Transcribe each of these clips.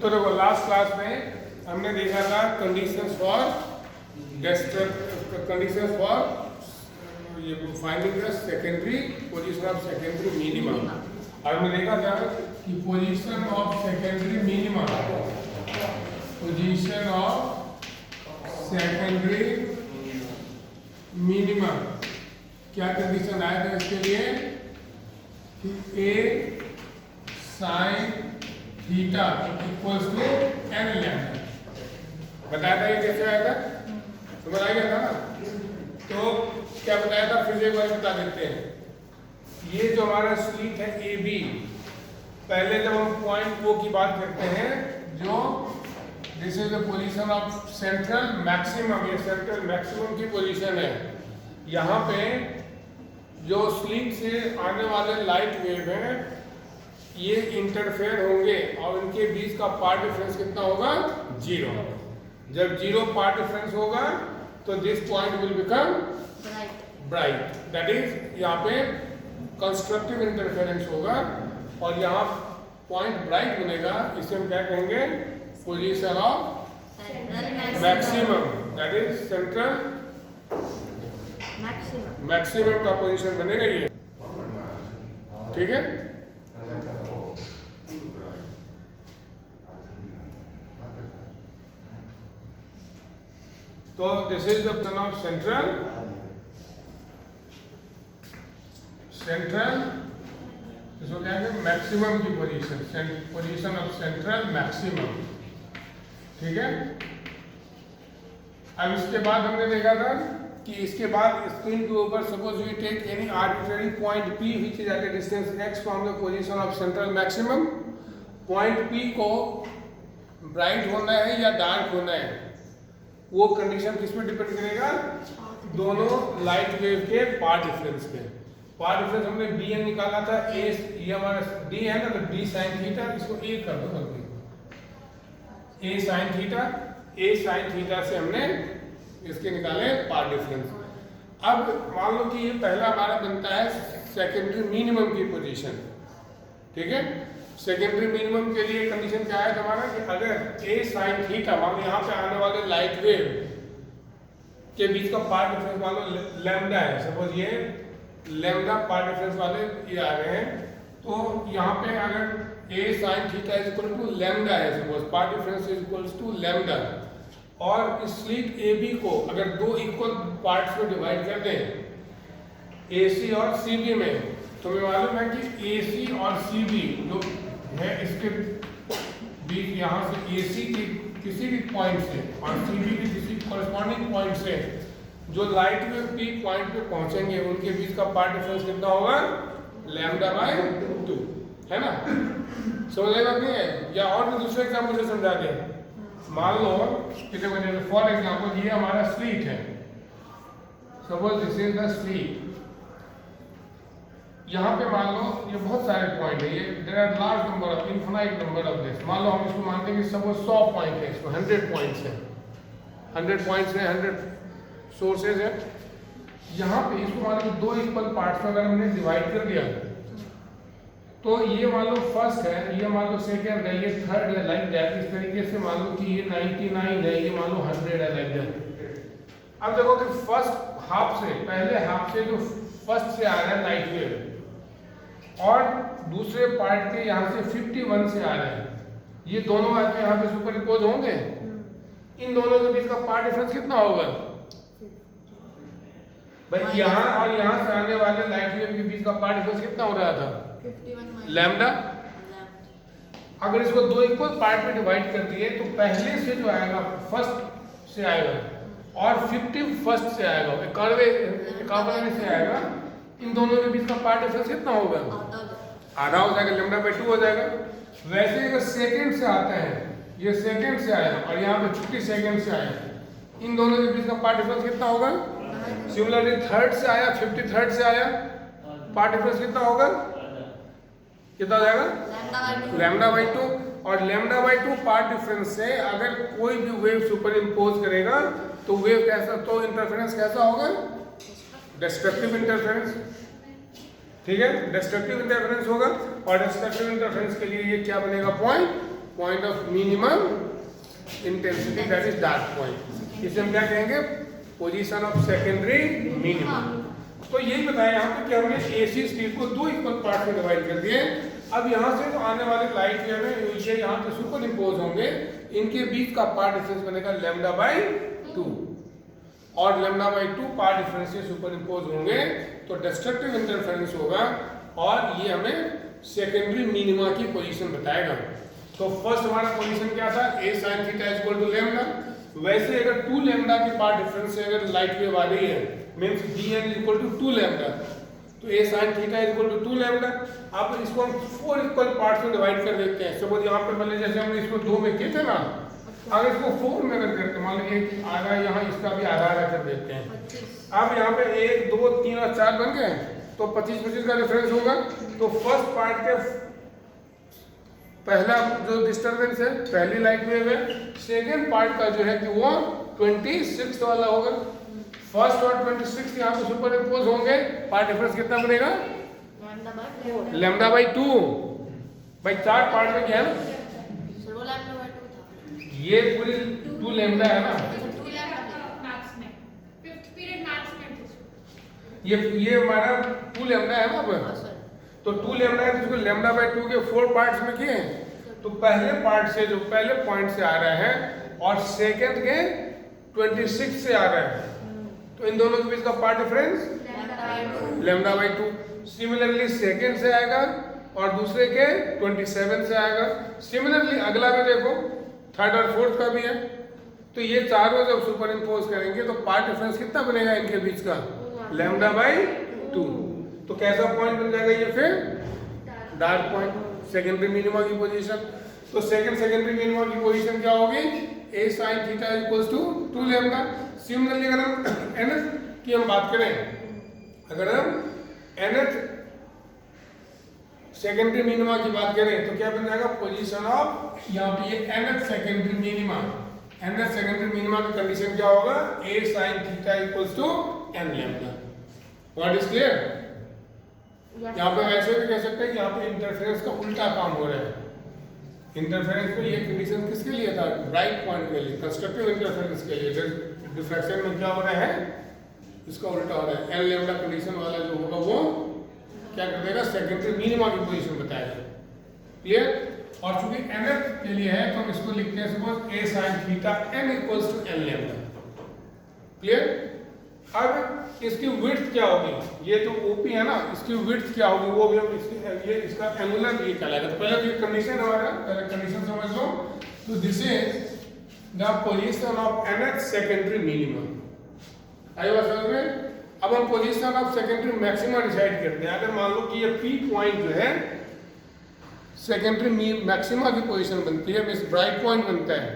तो देखो last class में हमने देखा था कंडीशंस फॉर ये finding the secondary position of secondary minima. और हमने देखा था कि पोजीशन ऑफ सेकेंडरी मिनिमा क्या कंडीशन आया था इसके लिए कि a sin theta equals to n lambda. बताया था ये कैसे आया था, समझ आ गया था ना। तो क्या बताया था फिर एक बार बता देते हैं। ये जो हमारा स्लीट है ए बी, पहले जब हम पॉइंट ओ की बात करते हैं जो this is the position of central maximum, ये सेंट्रल मैक्सिमम की पोजीशन है। यहाँ पे जो स्लीट से आने वाले लाइट वेव हैं ये इंटरफेयर होंगे और इनके बीच का पार्ट डिफरेंस कितना होगा, 0। जब 0 पार्ट डिफरेंस होगा तो this point will become bright, that is यहाँ पे कंस्ट्रक्टिव इंटरफेरेंस होगा और यहाँ पॉइंट ब्राइट बनेगा। इसे हम क्या कहेंगे, position of maximum, that is central maximum का पोजीशन बनेगा ये, ठीक है। तो this is the plane of central इसको क्या है, मैक्सिमम की पोजीशन ऑफ सेंट्रल मैक्सिमम, ठीक है। अब इसके बाद हमने देखा था कि इसके बाद स्क्रीन के ऊपर suppose we take any arbitrary point P which is at a distance x from the position of central maximum. Point P को ब्राइट होना है या डार्क होना है, वो कंडीशन किस पे डिपेंड करेगा, दोनों लाइट वेव के पाथ डिफरेंस पे। पाथ डिफरेंस हमने bn निकाला था, a ये हमारा d है ना, तो b sin थीटा, इसको a कर दो बल्कि a sin थीटा से हमने इसके निकाले पाथ डिफरेंस। अब मान लो कि ये पहला हमारा बनता है सेकेंडरी मिनिमम की पोजीशन, ठीक है। सेकेंडरी मिनिमम के लिए कंडीशन क्या है हमारा कि अगर a sin थीटा, मान लो यहाँ पे आने वाले लाइट वेव के बीच का पाथ डिफरेंस मान लो लैम्डा है, सपोज ये लैम्डा पाथ डिफरेंस वाले ये आ रहे हैं, तो यहाँ पे अगर a sin theta is equal to lambda है, suppose path difference is equals to lambda, और इस स्लीट ए बी को अगर दो इक्वल पार्ट्स में डिवाइड कर दें AC और CB में, तो हमें मालूम है कि AC और CB जो है इसके बीच यहाँ से AC की किसी भी पॉइंट से और CB की किसी कॉरेस्पॉन्डिंग पॉइंट से जो लाइट वेव P पॉइंट पे पहुंचेंगे उनके बीच का पार्ट डिफरेंस कितना होगा, λ/2, है ना। समझ आएगा नहीं है, या और भी दूसरे एग्जाम्पल से समझा दें। मान लो कि फॉर एग्जाम्पल ये हमारा स्लीट है, suppose this is the slit. यहाँ पे मान लो ये बहुत सारे पॉइंट है, ये there are large number of infinite number of this. मान लो हम इसको मानते हैं कि सपोज 100 पॉइंट है, इसको 100 पॉइंट्स है, 100 पॉइंट्स है, 100 सोर्सेज है। यहाँ पे इसको मान लो 2 इक्वल पार्ट्स में अगर हमने डिवाइड कर दिया तो ये मान लो फर्स्ट है, ये मान लो सेकेंड है, ये थर्ड है, लाइक दैट। इस तरीके से मान लो कि ये 99 है, ये मान लो 100 है, लाइक दैट। अब देखो कि फर्स्ट हाफ से, पहले हाफ से जो फर्स्ट से आ रहा है लाइट वेव और दूसरे पार्ट के यहाँ से 51 से आ रहे हैं, ये दोनों आके यहाँ पे सुपर इम्पोज होंगे। इन दोनों के बीच का पार्ट डिफरेंस कितना होगा भाई, यहाँ और यहाँ से आने वाले लाइट वेव के बीच का पार्ट डिफरेंस कितना हो रहा था, लैम्डा। अगर इसको 2 इक्वल पार्ट में डिवाइड कर दिए तो पहले से जो आएगा फर्स्ट से आएगा और 51st से आएगा, 51वें से आएगा, इन दोनों के बीच का पार्ट डिफरेंस कितना होगा, आधा हो जाएगा, λ/2 हो जाएगा। वैसे अगर सेकंड से आता है, ये सेकंड से आया और यहाँ पे 50 सेकंड से आया, इन दोनों के बीच का पार्ट डिफरेंस कितना होगा। सिमिलरली थर्ड से आया, 53rd से आया, पार्ट डिफरेंस कितना होगा, कितना हो जाएगा, λ/2। और λ/2 पार्ट डिफरेंस से अगर कोई भी वेव सुपर इम्पोज करेगा तो वेव कैसा, तो इंटरफेरेंस कैसा होगा, डिस्ट्रक्टिव इंटरफेरेंस, ठीक है, डिस्ट्रक्टिव इंटरफेरेंस होगा। और डिस्ट्रक्टिव इंटरफेरेंस के लिए ये क्या बनेगा, point point of minimum intensity that is dark point. इसे हम क्या कहेंगे? Position of secondary minimum. तो यही बताया यहाँ पे कि हमने AC स्टील को दो इक्वल पार्ट में डिवाइड कर दिए। अब यहाँ से जो आने वाले लाइट वेव है ये यहाँ पे सुपर इम्पोज होंगे, इनके बीच का पार्ट डिफरेंस बनेगा λ/2 और λ/2 पार्ट डिफरेंस से सुपर इम्पोज होंगे तो डिस्ट्रक्टिव इंटरफेरेंस होगा और ये हमें सेकेंडरी मिनिमा की पोजीशन बताएगा। तो फर्स्ट हमारा पोजीशन क्या था? A sin theta is equal to lambda. वैसे अगर 2 लैम्डा के पार्ट डिफरेंस से अगर लाइट वेव आ रही है means Dn is equal to 2 lambda, तो A sin theta is equal to 2 lambda. अब इसको हम 4 इक्वल पार्ट्स में डिवाइड कर देते हैं। सपोज यहाँ पे मान लीजिए जैसे हमने इसको 2 में किए थे ना, अगर इसको 4 में अगर करते मान लीजिए आधा यहाँ इसका भी आधा आधा कर देते हैं। अब यहाँ पे 1 2 3 और 4 बन गए तो 25 का डिफरेंस होगा। तो फर्स्ट पार्ट के पहला जो डिस्टर्बेंस है पहली लाइट वेव है, सेकेंड पार्ट का जो है कि वो 26 वाला होगा। फर्स्ट और 26 यहाँ पे सुपर इम्पोज होंगे, पार्ट डिफरेंस कितना बनेगा? λ/2 भाई 4 पार्ट में क्या है ना, ये पूरी 2 लैम्डा है ना, ये हमारा 2 लैम्डा है ना। अब तो 2 लैम्डा है तो इसको λ/2 के 4 पार्ट्स में किए तो पहले पार्ट से जो पहले पॉइंट से आ रहा है और सेकंड के 26 से आ रहा है, तो इन दोनों के बीच का पार्ट डिफरेंस λ/2। सिमिलरली सेकंड से आएगा और दूसरे के 27 से आएगा। सिमिलरली अगला भी देखो, थर्ड और फोर्थ का भी है। तो ये चारों जब सुपर इम्पोज करेंगे तो पार्ट डिफरेंस कितना बनेगा इनके बीच का? λ/2। तो कैसा पॉइंट बन जाएगा ये? फिर डार्क पॉइंट, सेकेंडरी मिनिमा की पोजीशन। तो सेकेंडरी मिनिमा की पोजीशन क्या होगी? A sin theta equals to 2 lambda. Similarly अगर हम nth की हम बात करें, अगर हम nth सेकेंडरी मिनिमा की बात करें तो क्या बन जाएगा? पोजीशन ऑफ यहाँ पे ये nth secondary minima, nth secondary minima की कंडीशन क्या होगा? A sin theta equals to n lambda. What is clear? यहाँ पे वैसे भी कह सकते हैं कि यहाँ पे इंटरफेरेंस का उल्टा काम हो रहा है। इंटरफेरेंस में ये कंडीशन किसके लिए था? ब्राइट पॉइंट के लिए, कंस्ट्रक्टिव इंटरफेरेंस के लिए। डिफ्रैक्शन में क्या हो रहा है? इसका उल्टा हो रहा है। n लैम्डा कंडीशन वाला जो होगा वो क्या कर देगा? सेकेंडरी मिनिमा की पोजीशन बताएगा। क्लियर? और चूंकि nth के लिए है तो हम इसको लिखते हैं suppose A sin theta n equals to n lambda. Clear? अब इसकी विड्थ क्या होगी? ये जो OP है ना, इसकी विड्थ क्या होगी वो भी हम ये इसका एंगुलर ये कहलाएगा। तो पहले तो कंडीशन हमारा पहले कंडीशन समझ लो। तो this is the position of nth secondary minima. आई बात समझ में? अब हम position of secondary maxima decide करते हैं। अगर मान लो कि ये P पॉइंट जो है सेकेंडरी मैक्सिमा की पोजीशन बनती है, मींस ब्राइट पॉइंट बनता है।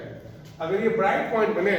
अगर ये ब्राइट पॉइंट बने